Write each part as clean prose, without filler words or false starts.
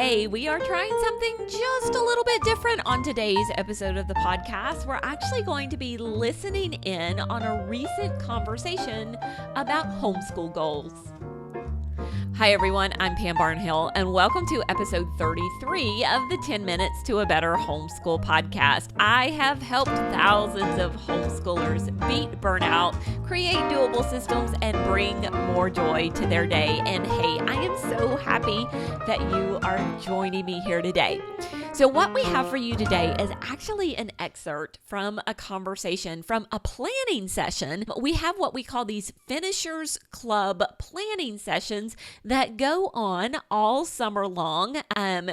Hey, we are trying something just a little bit different on today's episode of the podcast. We're actually going to be listening in on a recent conversation about homeschool goals. Hi everyone, I'm Pam Barnhill, and welcome to episode 33 of the 10 Minutes to a Better Homeschool podcast. I have helped thousands of homeschoolers beat burnout, create doable systems, and bring more joy to their day. And hey, I am so happy that you are joining me here today. So what we have for you today is actually an excerpt from a conversation from a planning session. We have what we call these Finishers Club planning sessions that go on all summer long.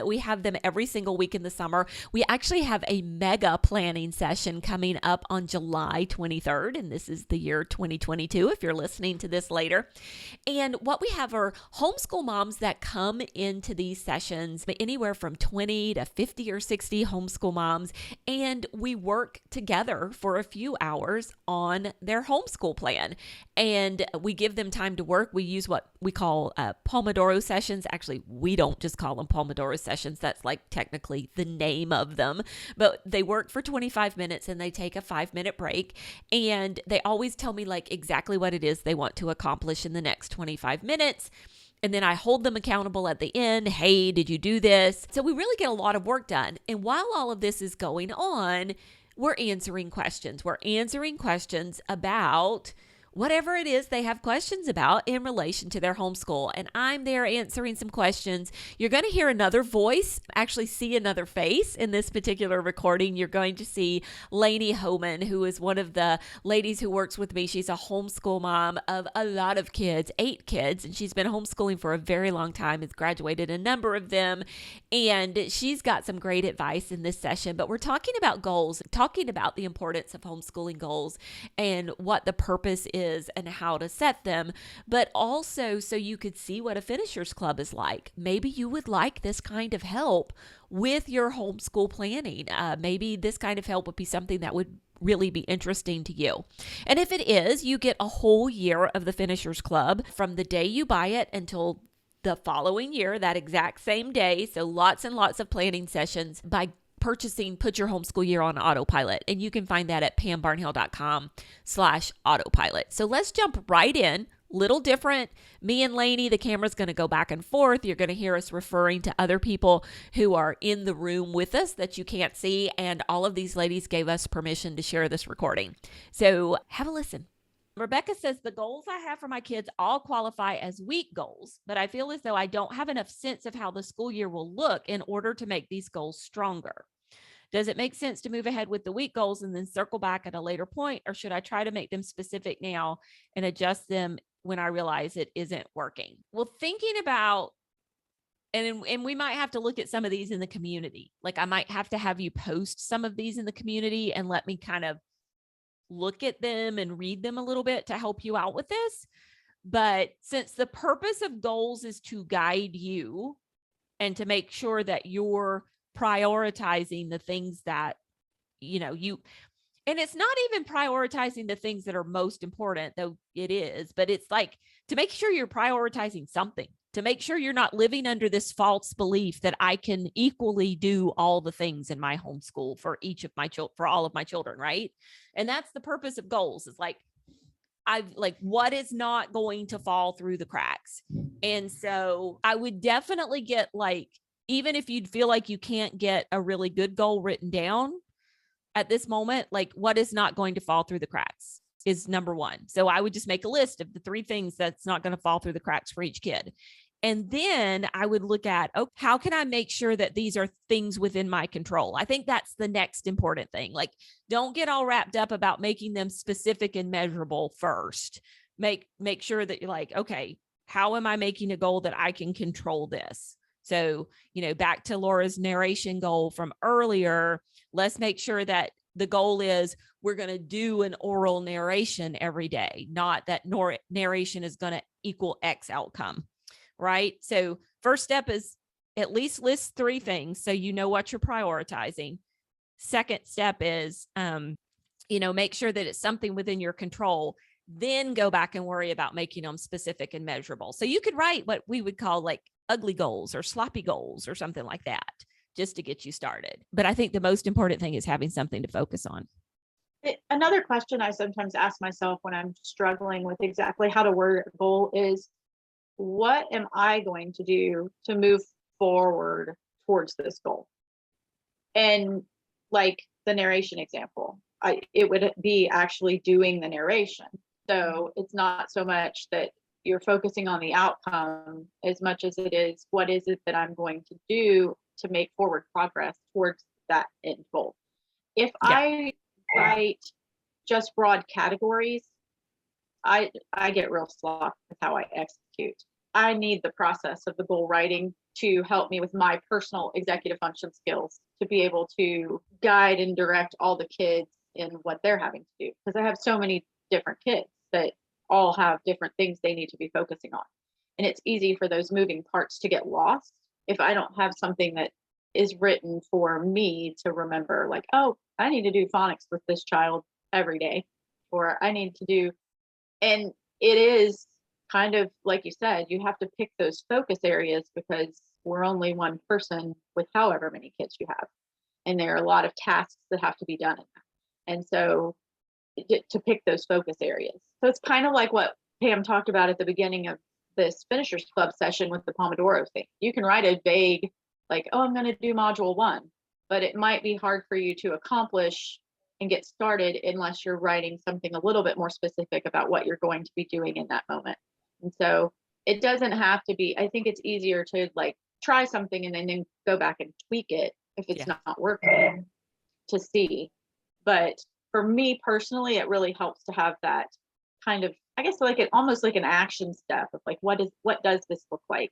We have them every single week in the summer. We actually have a mega planning session coming up on July 23rd, and this is the year 2022 if you're listening to this later. And what we have are homeschool moms that come into these sessions, anywhere from 20 to 50 or 60 homeschool moms, and we work together for a few hours on their homeschool plan. And we give them time to work. We use what we call Pomodoro sessions. Actually, we don't just call them Pomodoro sessions. That's like technically the name of them. But they work for 25 minutes and they take a 5-minute break. And they always tell me like exactly what it is they want to accomplish in the next 25 minutes. And then I hold them accountable at the end. Hey, did you do this? So we really get a lot of work done. And while all of this is going on, we're answering questions. We're answering questions about whatever it is they have questions about in relation to their homeschool. And I'm there answering some questions. You're going to hear another voice, actually see another face in this particular recording. You're going to see Laney Homan, who is one of the ladies who works with me. She's a homeschool mom of a lot of kids, 8 kids, and she's been homeschooling for a very long time, has graduated a number of them, and she's got some great advice in this session. But we're talking about goals, talking about the importance of homeschooling goals and what the purpose is and how to set them, but also so you could see what a Finishers Club is like. Maybe you would like this kind of help with your homeschool planning. Maybe this kind of help would be something that would really be interesting to you. And if it is, you get a whole year of the Finishers Club from the day you buy it until the following year, that exact same day. So lots and lots of planning sessions by purchasing Put Your Homeschool Year on Autopilot. And you can find that at pambarnhill.com/autopilot. So let's jump right in. Little different. Me and Laney, the camera's going to go back and forth. You're going to hear us referring to other people who are in the room with us that you can't see. And all of these ladies gave us permission to share this recording. So have a listen. Rebecca says, the goals I have for my kids all qualify as week goals, but I feel as though I don't have enough sense of how the school year will look in order to make these goals stronger. Does it make sense to move ahead with the week goals and then circle back at a later point, or should I try to make them specific now and adjust them when I realize it isn't working? Well, thinking about, and we might have to look at some of these in the community. Like I might have to have you post some of these in the community and let me kind of look at them and read them a little bit to help you out with this. But since the purpose of goals is to guide you and to make sure that you're prioritizing the things that, and it's not even prioritizing the things that are most important, though it is, but it's like to make sure you're prioritizing something, to make sure you're not living under this false belief that I can equally do all the things in my homeschool for each of my children, for all of my children, right? And that's the purpose of goals. Is like, what is not going to fall through the cracks? And so I would definitely get even if you'd feel like you can't get a really good goal written down at this moment, like what is not going to fall through the cracks is number one. So I would just make a list of the 3 things that's not going to fall through the cracks for each kid. And then I would look at, how can I make sure that these are things within my control? I think that's the next important thing. Like, don't get all wrapped up about making them specific and measurable first. Make sure that you're like, okay, how am I making a goal that I can control this? So, back to Laura's narration goal from earlier, let's make sure that the goal is we're going to do an oral narration every day, not that narration is going to equal X outcome. Right? So first step is at least list 3 things so you know what you're prioritizing. Second step is, make sure that it's something within your control. Then go back and worry about making them specific and measurable. So you could write what we would call like ugly goals or sloppy goals or something like that, just to get you started. But I think the most important thing is having something to focus on. Another question I sometimes ask myself when I'm struggling with exactly how to word a goal is, what am I going to do to move forward towards this goal? And like the narration example, it would be actually doing the narration. So it's not so much that you're focusing on the outcome as much as it is, what is it that I'm going to do to make forward progress towards that end goal? If I write just broad categories, I get real sloppy with how I execute. I need the process of the goal writing to help me with my personal executive function skills to be able to guide and direct all the kids in what they're having to do. Because I have so many different kids that all have different things they need to be focusing on. And it's easy for those moving parts to get lost if I don't have something that is written for me to remember, like, oh, I need to do phonics with this child every day, or I need to do, and it is kind of like you said, you have to pick those focus areas because we're only one person with however many kids you have. And there are a lot of tasks that have to be done in that. And so to pick those focus areas. So it's kind of like what Pam talked about at the beginning of this Finishers Club session with the Pomodoro thing. You can write a vague, like, oh, I'm going to do module 1, but it might be hard for you to accomplish and get started unless you're writing something a little bit more specific about what you're going to be doing in that moment. And so it doesn't have to be, I think it's easier to like try something and then go back and tweak it if it's not working to see. But for me personally, it really helps to have that kind of, I guess, like it almost like an action step of like, what does this look like?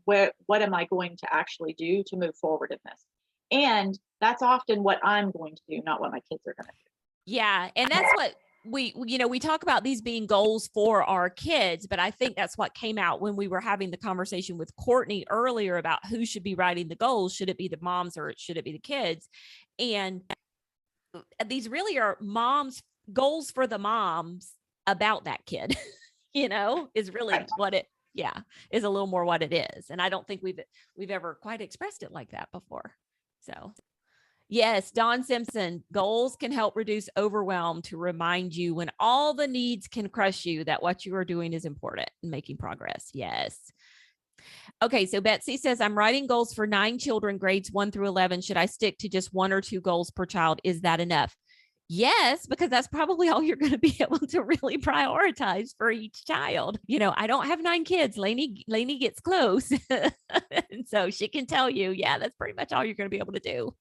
What am I going to actually do to move forward in this? And that's often what I'm going to do, not what my kids are going to do. Yeah. And that's what we talk about these being goals for our kids, but I think that's what came out when we were having the conversation with Courtney earlier about who should be writing the goals. Should it be the moms or should it be the kids? And these really are goals for the moms about that kid, is really what it, is a little more what it is. And I don't think we've ever quite expressed it like that before. So yes, Don Simpson, goals can help reduce overwhelm to remind you when all the needs can crush you that what you are doing is important and making progress. Yes. Okay, so Betsy says, I'm writing goals for 9 children, grades 1 through 11. Should I stick to just 1 or 2 goals per child? Is that enough? Yes, because that's probably all you're going to be able to really prioritize for each child. I don't have 9 kids. Laney gets close. And so she can tell you, that's pretty much all you're going to be able to do.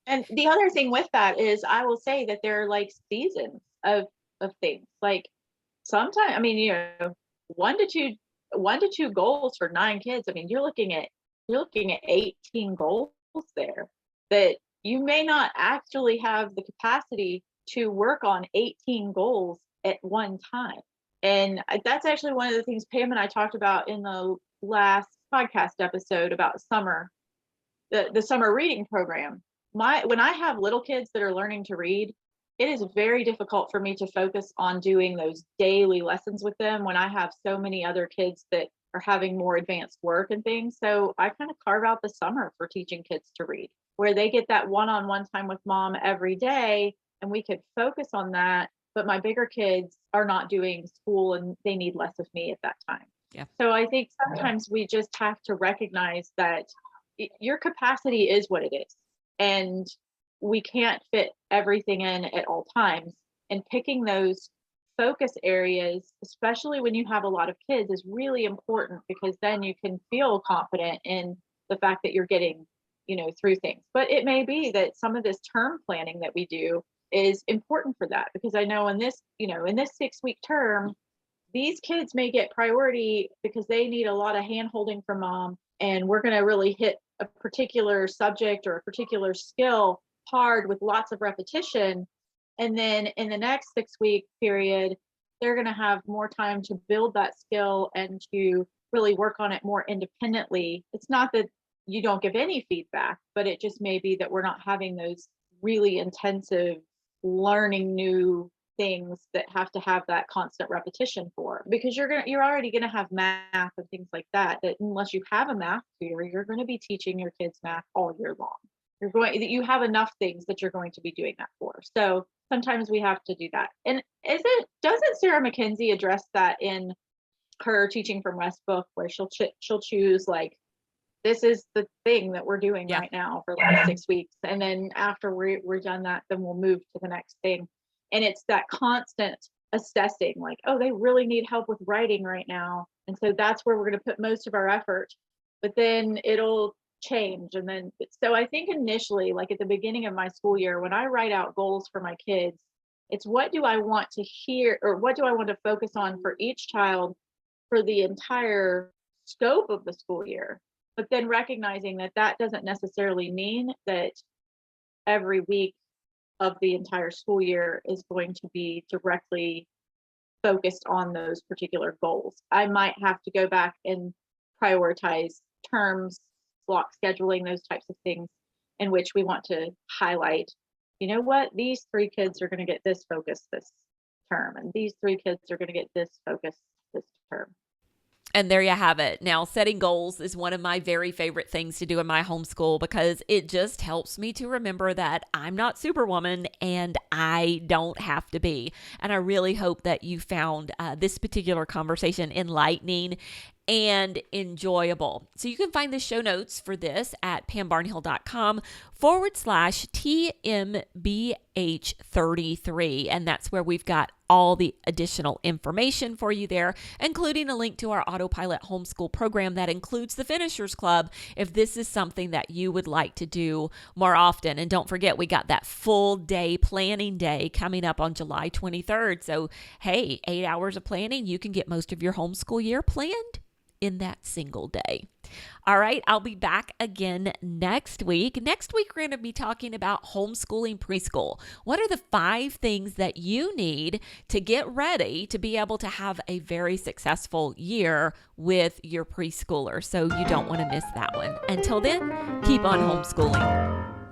And the other thing with that is I will say that there are like seasons of things. Like sometimes, I mean, 1 to 2 goals for 9 kids. I mean, you're looking at 18 goals there that you may not actually have the capacity to work on 18 goals at one time. And that's actually one of the things Pam and I talked about in the last podcast episode about summer, the summer reading program. When I have little kids that are learning to read, it is very difficult for me to focus on doing those daily lessons with them when I have so many other kids that are having more advanced work and things. So I kind of carve out the summer for teaching kids to read, where they get that one-on-one time with mom every day, and we could focus on that. But my bigger kids are not doing school and they need less of me at that time. Yeah. So I think sometimes we just have to recognize that your capacity is what it is. And we can't fit everything in at all times. And picking those focus areas, especially when you have a lot of kids, is really important because then you can feel confident in the fact that you're getting, through things. But it may be that some of this term planning that we do is important for that, because I know in this 6-week term, these kids may get priority because they need a lot of hand holding from mom, and we're going to really hit a particular subject or a particular skill hard with lots of repetition. And then in the next 6-week period, they're going to have more time to build that skill and to really work on it more independently. It's not that you don't give any feedback, but it just may be that we're not having those really intensive learning new things that have to have that constant repetition for, because you're already gonna have math and things like that, that unless you have a math tutor, you're gonna be teaching your kids math all year long. You have enough things that you're going to be doing that for. So sometimes we have to do that. And doesn't Sarah McKenzie address that in her Teaching from Rest book, where she'll choose, like, this is the thing that we're doing right now for like 6 weeks, and then after we're done that, then we'll move to the next thing. And it's that constant assessing, like, oh, they really need help with writing right now, and so that's where we're going to put most of our effort, but then it'll change. And then, so I think initially, like at the beginning of my school year, when I write out goals for my kids, it's what do I want to hear, or what do I want to focus on for each child for the entire scope of the school year. But then recognizing that that doesn't necessarily mean that every week of the entire school year is going to be directly focused on those particular goals. I might have to go back and prioritize terms, block scheduling, those types of things, in which we want to highlight, you know what, these 3 kids are going to get this focus this term, and these 3 kids are going to get this focus this term. And there you have it. Now, setting goals is one of my very favorite things to do in my homeschool, because it just helps me to remember that I'm not Superwoman and I don't have to be. And I really hope that you found this particular conversation enlightening and enjoyable. So you can find the show notes for this at pambarnhill.com/TMBH33. And that's where we've got all the additional information for you there, including a link to our Autopilot homeschool program that includes the Finishers Club, if this is something that you would like to do more often. And don't forget, we got that full day planning day coming up on July 23rd. So, hey, 8 hours of planning, you can get most of your homeschool year planned in that single day. All right, I'll be back again next week. Next week, we're going to be talking about homeschooling preschool. What are the 5 things that you need to get ready to be able to have a very successful year with your preschooler? So you don't want to miss that one. Until then, keep on homeschooling.